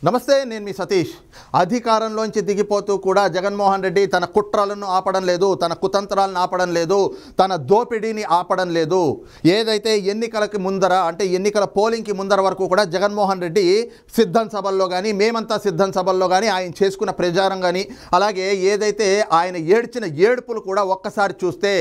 నమస్తే, నేను మీ సతీష్. అధికారంలోంచి దిగిపోతూ కూడా జగన్మోహన్ రెడ్డి తన కుట్రలను ఆపడం లేదు, తన కుతంత్రాలను ఆపడం లేదు, తన దోపిడీని ఆపడం లేదు. ఏదైతే ఎన్నికలకి ముందర అంటే ఎన్నికల పోలింగ్కి ముందర వరకు కూడా జగన్మోహన్ రెడ్డి సిద్ధం సభల్లో కానీ, మేమంతా సిద్ధం సభల్లో కానీ ఆయన చేసుకున్న ప్రచారం కానీ, అలాగే ఏదైతే ఆయన ఏడ్చిన ఏడుపులు కూడా ఒక్కసారి చూస్తే,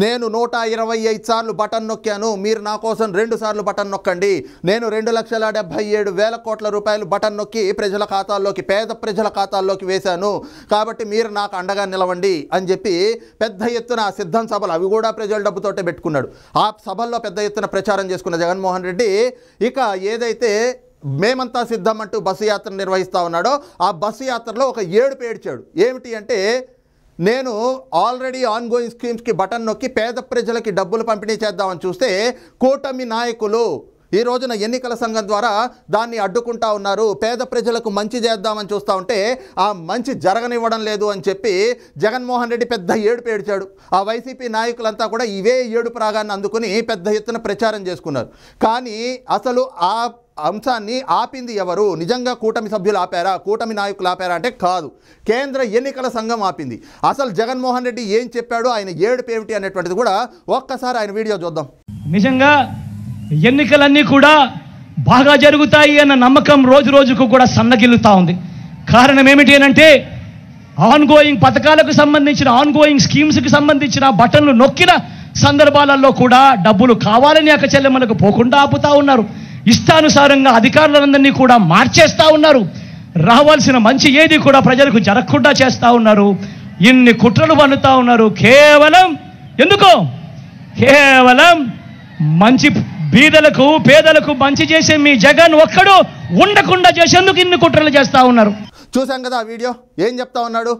నేను 125 సార్లు బటన్ నొక్కాను, మీరు నా కోసం 2 సార్లు బటన్ నొక్కండి, నేను 2,77,000 కోట్ల రూపాయలు బటన్ నొక్కి ప్రజల ఖాతాల్లోకి, పేద ప్రజల ఖాతాల్లోకి వేశాను, కాబట్టి మీరు నాకు అండగా నిలవండి అని చెప్పి పెద్ద ఎత్తున సిద్ధం సభలు, అవి కూడా ప్రజల డబ్బుతోటే పెట్టుకున్నాడు. ఆ సభల్లో పెద్ద ఎత్తున ప్రచారం చేసుకున్న జగన్మోహన్ రెడ్డి ఇక ఏదైతే మేమంతా సిద్ధం అంటూ బస్సు యాత్ర నిర్వహిస్తూ ఉన్నాడో, ఆ బస్సు యాత్రలో ఒక ఏడుపు ఏడ్చాడు. ఏమిటి అంటే, నేను ఆల్రెడీ ఆన్గోయింగ్ స్కీమ్స్కి బటన్ నొక్కి పేద ప్రజలకి డబ్బులు పంపిణీ చేద్దామని చూస్తే కూటమి నాయకులు ఈ రోజున ఎన్నికల సంఘం ద్వారా దాన్ని అడ్డుకుంటా ఉన్నారు, పేద ప్రజలకు మంచి చేద్దామని చూస్తూ ఉంటే ఆ మంచి జరగనివ్వడం లేదు అని చెప్పి జగన్మోహన్ రెడ్డి పెద్ద ఏడుపు ఏడ్చాడు. ఆ వైసీపీ నాయకులంతా కూడా ఇవే ఏడుపు రాగాన్ని అందుకుని పెద్ద ఎత్తున ప్రచారం చేసుకున్నారు. కానీ అసలు ఆ అంశాన్ని ఆపింది ఎవరు? నిజంగా కూటమి సభ్యులు ఆపారా, కూటమి నాయకులు ఆపారా అంటే కాదు, కేంద్ర ఎన్నికల సంఘం ఆపింది. అసలు జగన్మోహన్ రెడ్డి ఏం చెప్పాడు, ఆయన ఏడుపు ఏమిటి అనేటువంటిది కూడా ఒక్కసారి ఆయన వీడియో చూద్దాం. నిజంగా ఎన్నికలన్నీ కూడా బాగా జరుగుతాయి అన్న నమ్మకం రోజు రోజుకు కూడా సన్నగిల్లుతా ఉంది. కారణం ఏమిటి అంటే, ఆన్గోయింగ్ పథకాలకు సంబంధించిన, ఆన్గోయింగ్ స్కీమ్స్కి సంబంధించిన బటన్లు నొక్కిన సందర్భాలలో కూడా డబ్బులు కావాలని అక్కచెల్లెమ్మలకు పోకుండా ఆపుతా ఉన్నారు. ఇష్టానుసారంగా అధికారులందరినీ కూడా మార్చేస్తూ ఉన్నారు. రావాల్సిన మంచి ఏది కూడా ప్రజలకు జరగకుండా చేస్తూ ఉన్నారు. ఇన్ని కుట్రలు పన్నుతా ఉన్నారు. కేవలం ఎందుకో, కేవలం మంచి బీదలకు, పేదలకు మంచి చేసే మీ జగన్ ఒక్కడు ఉండకుండా చేసేందుకు ఇన్ని కుట్రలు చేస్తూ ఉన్నారు. చూసాం కదా ఆ వీడియో. ఏం చెప్తా ఉన్నాడు?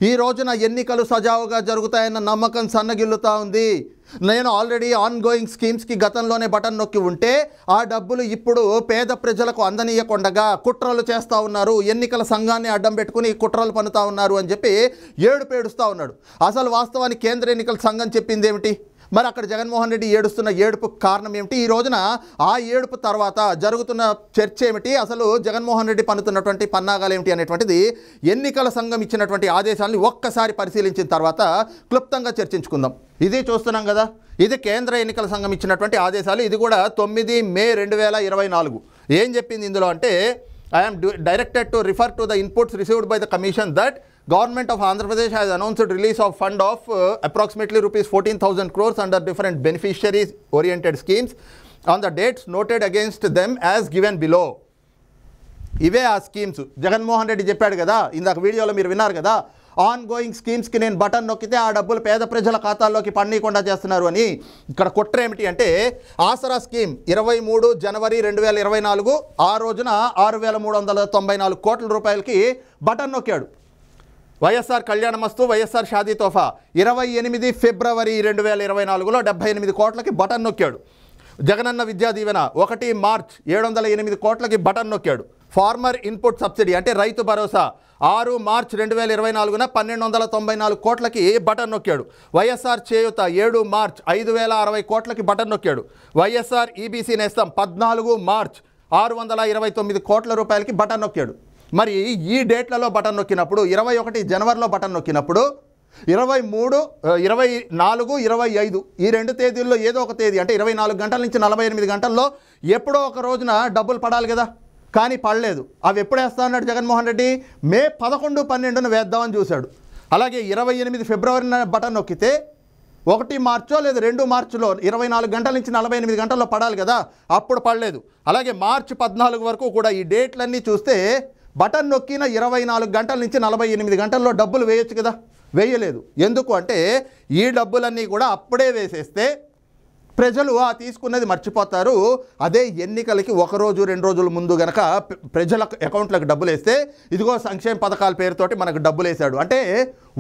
ఈ రోజున ఎన్నికలు సజావుగా జరుగుతాయన్న నమ్మకం సన్నగిల్లుతూ ఉంది. నేను ఆల్రెడీ ఆన్గోయింగ్ స్కీమ్స్కి గతంలోనే బటన్ నొక్కి ఉంటే ఆ డబ్బులు ఇప్పుడు పేద ప్రజలకు అందనీయకుండగా కుట్రలు చేస్తూ ఉన్నారు, ఎన్నికల సంఘాన్ని అడ్డం పెట్టుకుని కుట్రలు పన్నుతా ఉన్నారు అని చెప్పి ఏడుస్తూ ఉన్నాడు. అసలు వాస్తవానికి కేంద్ర ఎన్నికల సంఘం చెప్పింది ఏమిటి? మరి అక్కడ జగన్మోహన్ రెడ్డి ఏడుస్తున్న ఏడుపుకు కారణం ఏమిటి? ఈ రోజున ఆ ఏడుపు తర్వాత జరుగుతున్న చర్చ ఏమిటి? అసలు జగన్మోహన్ రెడ్డి పన్నుతున్నటువంటి పన్నాగాలు ఏమిటి అనేటువంటిది ఎన్నికల సంఘం ఇచ్చినటువంటి ఆదేశాలను ఒక్కసారి పరిశీలించిన తర్వాత క్లుప్తంగా చర్చించుకుందాం. ఇది చూస్తున్నాం కదా, ఇది కేంద్ర ఎన్నికల సంఘం ఇచ్చినటువంటి ఆదేశాలు. ఇది కూడా 9 మే 2024. ఏం చెప్పింది ఇందులో అంటే, I am directed to refer to the inputs received by the commission that Government of Andhra Pradesh has announced release of fund of approximately rupees 14,000 crores under different beneficiaries oriented schemes on the dates noted against them as given below. ఇవే ఆ schemes. Jaganmohan Reddy చెప్పాడు కదా, ఇందాక వీడియోలో మీరు విన్నారు కదా, ongoing స్కీమ్స్కి నేను బటన్ నొక్కితే ఆ డబ్బులు పేద ప్రజల ఖాతాల్లోకి పడనీయకుండా చేస్తున్నారు అని. ఇక్కడ కుట్ర ఏమిటి అంటే, ఆసరా స్కీమ్ 23 జనవరి 2024 ఆ రోజున 6,394 కోట్ల రూపాయలకి బటన్ నొక్కాడు. వైఎస్ఆర్ కళ్యాణమస్తు, వైఎస్ఆర్ షాదీ తోఫా 28 ఫిబ్రవరి 2024లో 78 కోట్లకి బటన్ నొక్కాడు. జగనన్న విద్యా దీవెన 1 మార్చ్ 708 కోట్లకి బటన్ నొక్కాడు. ఫార్మర్ ఇన్పుట్ సబ్సిడీ అంటే రైతు భరోసా 6 మార్చ్ 2024న 1,294 కోట్లకి బటన్ నొక్కాడు. వైఎస్ఆర్ చేయూత 7 మార్చ్ 5,060 కోట్లకి బటన్ నొక్కాడు. వైఎస్ఆర్ ఈబీసీ నేస్తం 14 మార్చ్ 629 కోట్ల రూపాయలకి బటన్ నొక్కాడు. మరి ఈ డేట్లలో బటన్ నొక్కినప్పుడు, 21 జనవరిలో బటన్ నొక్కినప్పుడు 23, 24, 25 ఈ 2 తేదీల్లో ఏదో ఒక తేదీ అంటే 24 గంటల నుంచి 48 గంటల్లో ఎప్పుడో ఒక రోజున డబ్బులు పడాలి కదా, కానీ పడలేదు. అవి ఎప్పుడు వేస్తా అన్నాడు జగన్మోహన్ రెడ్డి? మే 11, 12న వేద్దామని చూశాడు. అలాగే 28 ఫిబ్రవరిన బటన్ నొక్కితే 1 మార్చో లేదా 2 మార్చిలో 24 గంటల నుంచి 48 గంటల్లో పడాలి కదా, అప్పుడు పడలేదు. అలాగే మార్చి 14 వరకు కూడా ఈ డేట్లన్నీ చూస్తే బటన్ నొక్కిన 24 గంటల నుంచి 48 గంటల్లో డబ్బులు వేయొచ్చు కదా, వేయలేదు. ఎందుకు అంటే ఈ డబ్బులన్నీ కూడా అప్పుడే వేసేస్తే ప్రజలు ఆ తీసుకున్నది మర్చిపోతారు. అదే ఎన్నికలకి 1 రోజు 2 రోజుల ముందు గనక ప్రజల అకౌంట్లకు డబ్బులు వేస్తే, ఇదిగో సంక్షేమ పథకాల పేరుతోటి మనకు డబ్బులు వేశాడు అంటే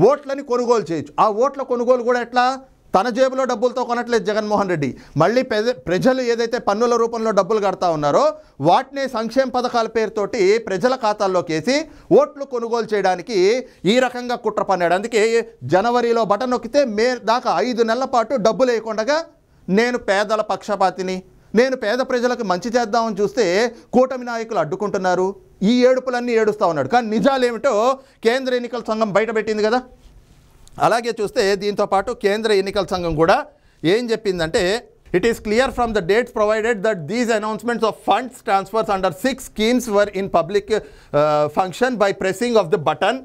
ఓట్లని కొనుగోలు చేయొచ్చు. ఆ ఓట్ల కొనుగోలు కూడా ఎట్లా? తన జేబులో డబ్బులతో కొనట్లేదు జగన్మోహన్ రెడ్డి. మళ్ళీ ప్రజలు ఏదైతే పన్నుల రూపంలో డబ్బులు కడతా ఉన్నారో వాటిని సంక్షేమ పథకాల పేరుతోటి ప్రజల ఖాతాల్లోకి వేసి ఓట్లు కొనుగోలు చేయడానికి ఈ రకంగా కుట్ర పన్నాడు. అందుకే జనవరిలో బటన్ నొక్కితే మే దాకా 5 నెలల పాటు డబ్బులు వేయకుండా నేను పేదల పక్షపాతిని, నేను పేద ప్రజలకు మంచి చేద్దామని చూస్తే కూటమి నాయకులు అడ్డుకుంటున్నారు. ఈ ఏడుపులన్నీ ఏడుస్తూ ఉన్నాడు. కానీ నిజాలు ఏమిటో కేంద్ర ఎన్నికల సంఘం బయటపెట్టింది కదా. అలాగే చూస్తే దీంతో పాటు కేంద్ర ఎన్నికల సంఘం కూడా ఏం చెప్పిందంటే, it is clear from the dates provided that these announcements of funds transfers under 6 schemes were in public function by pressing of the button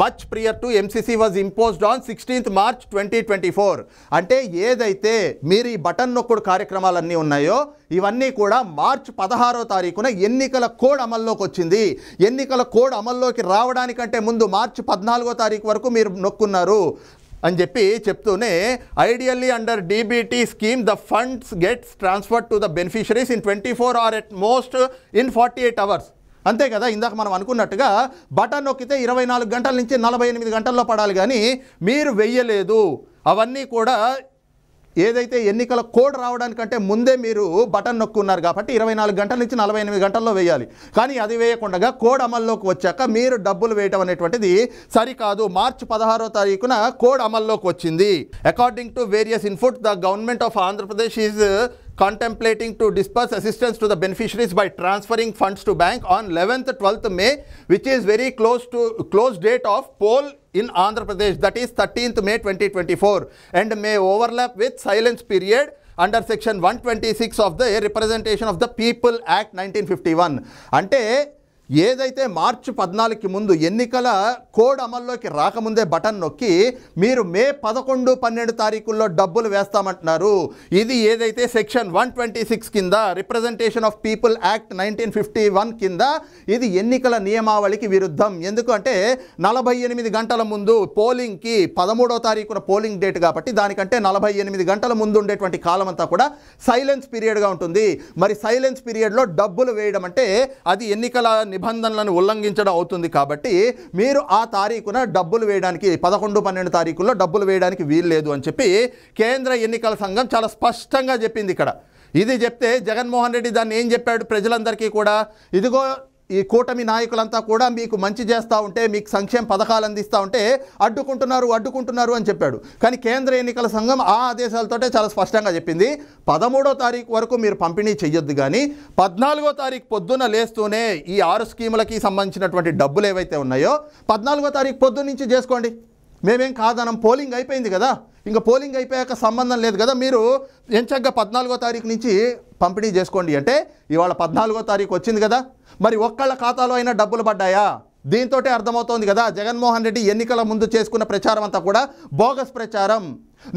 much prior to MCC was imposed on 16th March 2024. అంటే ఏదైతే మీరు ఈ button నొక్కుడు కార్యక్రమాలన్నీ ఉన్నాయో ఇవన్నీ కూడా March 16వ తారీఖున ఎన్నికల కోడ్ అమల్లోకి వచ్చింది. ఎన్నికల కోడ్ అమల్లోకి రావడానికంటే ముందు మార్చి 14వ తారీఖు వరకు మీరు నొక్కున్నారు అని చెప్పి చెప్తూనే, ideally under DBT scheme the funds gets transferred to the beneficiaries in 24 or at most in 48 hours. అంతే కదా, ఇందాక మనం అనుకున్నట్టుగా బటన్ నొక్కితే 24 గంటల నుంచి 48 గంటల్లో పడాలి, కానీ మీరు వెయ్యలేదు. అవన్నీ కూడా ఏదైతే ఎన్నికల కోడ్ రావడానికంటే ముందే మీరు బటన్ నొక్కున్నారు కాబట్టి 24 గంటల నుంచి 48 గంటల్లో వేయాలి. కానీ అది వేయకుండా కోడ్ అమల్లోకి వచ్చాక మీరు డబ్బులు వేయటం అనేటువంటిది సరికాదు. మార్చి 16వ తారీఖున కోడ్ అమల్లోకి వచ్చింది. According to various input the government of Andhra Pradesh is contemplating to disperse assistance to the beneficiaries by transferring funds to bank on 11th 12th May, which is very close date of poll in Andhra Pradesh, that is 13th May 2024, and may overlap with silence period under section 126 of the Representation of the People Act 1951. అంటే ఏదైతే మార్చి 14కి ముందు ఎన్నికల code అమల్లోకి రాకముందే button నొక్కి మీరు మే 11, 12 తారీఖుల్లో డబ్బులు వేస్తామంటున్నారు. ఇది ఏదైతే సెక్షన్ 126 కింద రిప్రజెంటేషన్ ఆఫ్ పీపుల్ యాక్ట్ 1951 కింద ఇది ఎన్నికల నియమావళికి విరుద్ధం. ఎందుకంటే 48 గంటల ముందు పోలింగ్కి 13వ తారీఖున పోలింగ్ డేట్ కాబట్టి దానికంటే 48 గంటల ముందు ఉండేటువంటి కాలం అంతా కూడా సైలెన్స్ పీరియడ్గా ఉంటుంది. మరి సైలెన్స్ పీరియడ్లో డబ్బులు వేయడం అంటే అది ఎన్నికల నిబంధనలను ఉల్లంఘించడం అవుతుంది. కాబట్టి మీరు ఆ తారీఖున డబ్బులు వేయడానికి 11, 12 తారీఖుల్లో డబ్బులు వేయడానికి వీల్లేదు అని చెప్పి కేంద్ర ఎన్నికల సంఘం చాలా స్పష్టంగా చెప్పింది. ఇక్కడ ఇది చెప్తే జగన్మోహన్ రెడ్డి దాన్ని ఏం చెప్పాడు ప్రజలందరికీ కూడా, ఇదిగో ఈ కూటమి నాయకులంతా కూడా మీకు మంచి చేస్తూ ఉంటే, మీకు సంక్షేమ పథకాలు అందిస్తూ ఉంటే అడ్డుకుంటున్నారు అని చెప్పాడు. కానీ కేంద్ర ఎన్నికల సంఘం ఆ ఆదేశాలతోటే చాలా స్పష్టంగా చెప్పింది, 13వ తారీఖు వరకు మీరు పంపిణీ చెయ్యొద్దు, కానీ 14వ తారీఖు పొద్దున్న లేస్తూనే ఈ 6 స్కీములకి సంబంధించినటువంటి డబ్బులు ఏవైతే ఉన్నాయో 14వ తారీఖు పొద్దున్న నుంచి చేసుకోండి, మేమేం కాదనం. పోలింగ్ అయిపోయింది కదా, ఇంకా పోలింగ్ అయిపోయాక సంబంధం లేదు కదా, మీరు ఎంచగ్గా 14వ తారీఖు నుంచి పంపిణీ చేసుకోండి అంటే ఇవాళ 14వ తారీఖు వచ్చింది కదా, మరి ఒక్కళ్ళ ఖాతాలో అయినా డబ్బులు పడ్డాయా? దీంతో అర్థమవుతోంది కదా జగన్మోహన్ రెడ్డి ఎన్నికల ముందు చేసుకున్న ప్రచారం అంతా కూడా బోగస్ ప్రచారం.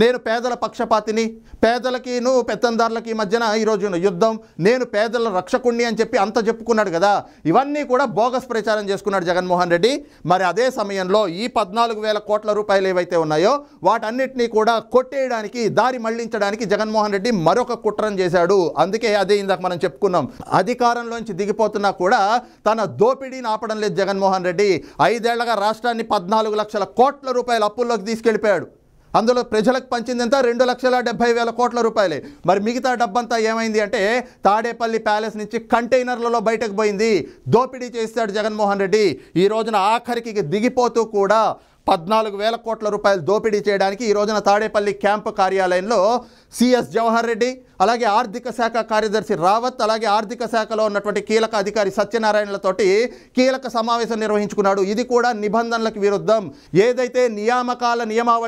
నేను పేదల పక్షపాతిని, పేదలకిను పెత్తందారులకి మధ్యన ఈరోజు యుద్ధం, నేను పేదల రక్షకుణ్ణి అని చెప్పి అంత చెప్పుకున్నాడు కదా, ఇవన్నీ కూడా బోగస్ ప్రచారం చేసుకున్నాడు జగన్మోహన్ రెడ్డి. మరి అదే సమయంలో ఈ 14,000 కోట్ల రూపాయలు ఏవైతే ఉన్నాయో వాటన్నిటినీ కూడా కొట్టేయడానికి, దారి మళ్లించడానికి జగన్మోహన్ రెడ్డి మరొక కుట్రను చేశాడు. అందుకే అదే ఇందాక మనం చెప్పుకున్నాం, అధికారంలోంచి దిగిపోతున్నా కూడా తన దోపిడీని ఆపడం లేదు జగన్మోహన్ రెడ్డి. 5 ఏళ్లగా రాష్ట్రాన్ని 14 లక్షల కోట్ల రూపాయల అప్పుల్లోకి తీసుకెళ్ళిపోయాడు. అందులో ప్రజలకు పంచింది ఎంత? 2,70,000 కోట్ల రూపాయలే. మరి మిగతా డబ్బంతా ఏమైంది అంటే తాడేపల్లి ప్యాలెస్ నుంచి కంటైనర్లలో బయటకు పోయింది. దోపిడీ చేస్తాడు జగన్మోహన్ రెడ్డి. ఈ రోజున ఆఖరికి దిగిపోతూ కూడా 14,000 కోట్ల రూపాయలు దోపిడీ చేయడానికి ఈ రోజున తాడేపల్లి క్యాంపు కార్యాలయంలో సిఎస్ జవహర్ రెడ్డి, అలాగే ఆర్థిక శాఖ కార్యదర్శి రావత్, అలాగే ఆర్థిక శాఖలో ఉన్నటువంటి కీలక అధికారి సత్యనారాయణలతోటి కీలక సమావేశం నిర్వహించుకున్నాడు. ఇది కూడా నిబంధనలకు విరుద్ధం. ఏదైతే నియామకాల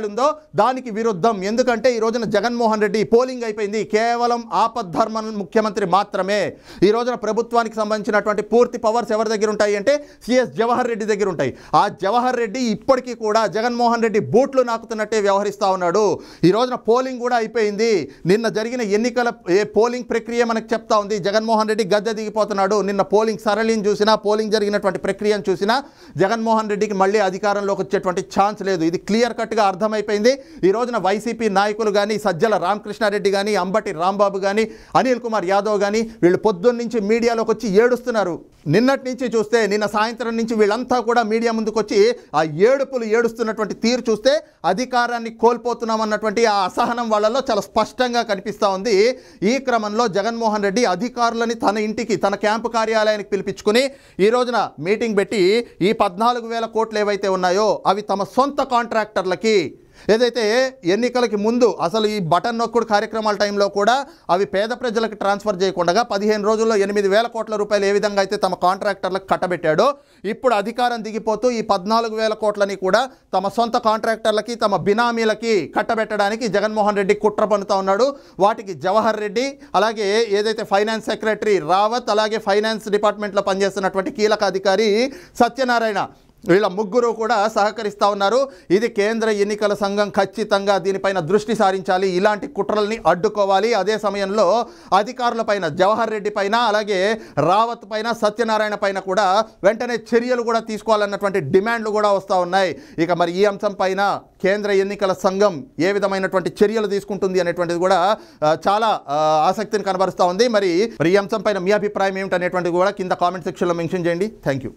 ఉందో దానికి విరుద్ధం. ఎందుకంటే ఈ రోజున జగన్మోహన్ రెడ్డి పోలింగ్ అయిపోయింది, కేవలం ఆపద్ధర్మ ముఖ్యమంత్రి మాత్రమే. ఈ రోజున ప్రభుత్వానికి సంబంధించినటువంటి పూర్తి పవర్స్ ఎవరి దగ్గర ఉంటాయి అంటే సిఎస్ జవహర్ రెడ్డి దగ్గర ఉంటాయి. ఆ జవహర్ రెడ్డి ఇప్పటికీ కూడా జగన్మోహన్ రెడ్డి బూట్లు నాకుతున్నట్టే వ్యవహరిస్తూ ఉన్నాడు. ఈ రోజున పోలింగ్ కూడా అయిపోయింది. నిన్న జరిగిన ఎన్నికల పోలింగ్ ప్రక్రియ మనకు చెప్తా ఉంది. జగన్మోహన్ రెడ్డి గద్దె దిగిపోతున్నాడు. నిన్న పోలింగ్ సరళిని చూసినా, పోలింగ్ జరిగినటువంటి ప్రక్రియను చూసినా జగన్మోహన్ రెడ్డికి మళ్ళీ అధికారంలోకి వచ్చేటువంటి ఛాన్స్ లేదు. ఇది క్లియర్ కట్గా అర్థమైపోయింది. ఈ రోజున వైసీపీ నాయకులు కానీ, సజ్జల రామకృష్ణారెడ్డి కానీ, అంబటి రాంబాబు కానీ, అనిల్ కుమార్ యాదవ్ కానీ వీళ్ళు పొద్దున్న నుంచి మీడియాలోకి వచ్చి ఏడుస్తున్నారు. నిన్నటి నుంచి చూస్తే, నిన్న సాయంత్రం నుంచి వీళ్ళంతా కూడా మీడియా ముందుకు వచ్చి ఆ ఏడుస్తున్నటువంటి తీరు చూస్తే అధికారాన్ని కోల్పోతున్నామన్నటువంటి ఆ అసహనం వాళ్ళలో చాలా స్పష్టంగా కనిపిస్తూ ఉంది. ఈ క్రమంలో జగన్మోహన్ రెడ్డి అధికారులని తన ఇంటికి, తన క్యాంపు కార్యాలయానికి పిలిపించుకుని ఈ రోజున మీటింగ్ పెట్టి ఈ 14,000 కోట్లు ఏవైతే ఉన్నాయో అవి తమ సొంత కాంట్రాక్టర్లకి, ఏదైతే ఎన్నికలకి ముందు అసలు ఈ బటన్ నొక్కుడు కార్యక్రమాల టైంలో కూడా అవి పేద ప్రజలకు ట్రాన్స్ఫర్ చేయకుండా 15 రోజుల్లో 8,000 కోట్ల రూపాయలు ఏ విధంగా అయితే తమ కాంట్రాక్టర్లకు కట్టబెట్టాడో, ఇప్పుడు అధికారం దిగిపోతూ ఈ 14,000 కోట్లని కూడా తమ సొంత కాంట్రాక్టర్లకి, తమ బినామీలకి కట్టబెట్టడానికి జగన్మోహన్ రెడ్డి కుట్ర పన్నుతా ఉన్నాడు. వాటికి జవహర్ రెడ్డి, అలాగే ఏదైతే ఫైనాన్స్ సెక్రటరీ రావత్, అలాగే ఫైనాన్స్ డిపార్ట్మెంట్లో పనిచేస్తున్నటువంటి కీలక అధికారి సత్యనారాయణ, వీళ్ళ ముగ్గురు కూడా సహకరిస్తూ ఉన్నారు. ఇది కేంద్ర ఎన్నికల సంఘం ఖచ్చితంగా దీనిపైన దృష్టి సారించాలి, ఇలాంటి కుట్రల్ని అడ్డుకోవాలి. అదే సమయంలో అధికారుల పైన, జవహర్ రెడ్డి పైన, అలాగే రావత్ పైన, సత్యనారాయణ పైన కూడా వెంటనే చర్యలు కూడా తీసుకోవాలన్నటువంటి డిమాండ్లు కూడా వస్తూ ఉన్నాయి. ఇక మరి ఈ అంశం పైన కేంద్ర ఎన్నికల సంఘం ఏ విధమైనటువంటి చర్యలు తీసుకుంటుంది అనేటువంటిది కూడా చాలా ఆసక్తిని కనబరుస్తూ ఉంది. మరి ఈ అంశం పైన మీ అభిప్రాయం ఏమిటనేటువంటిది కూడా కింద కామెంట్ సెక్షన్లో మెన్షన్ చేయండి. Thank you.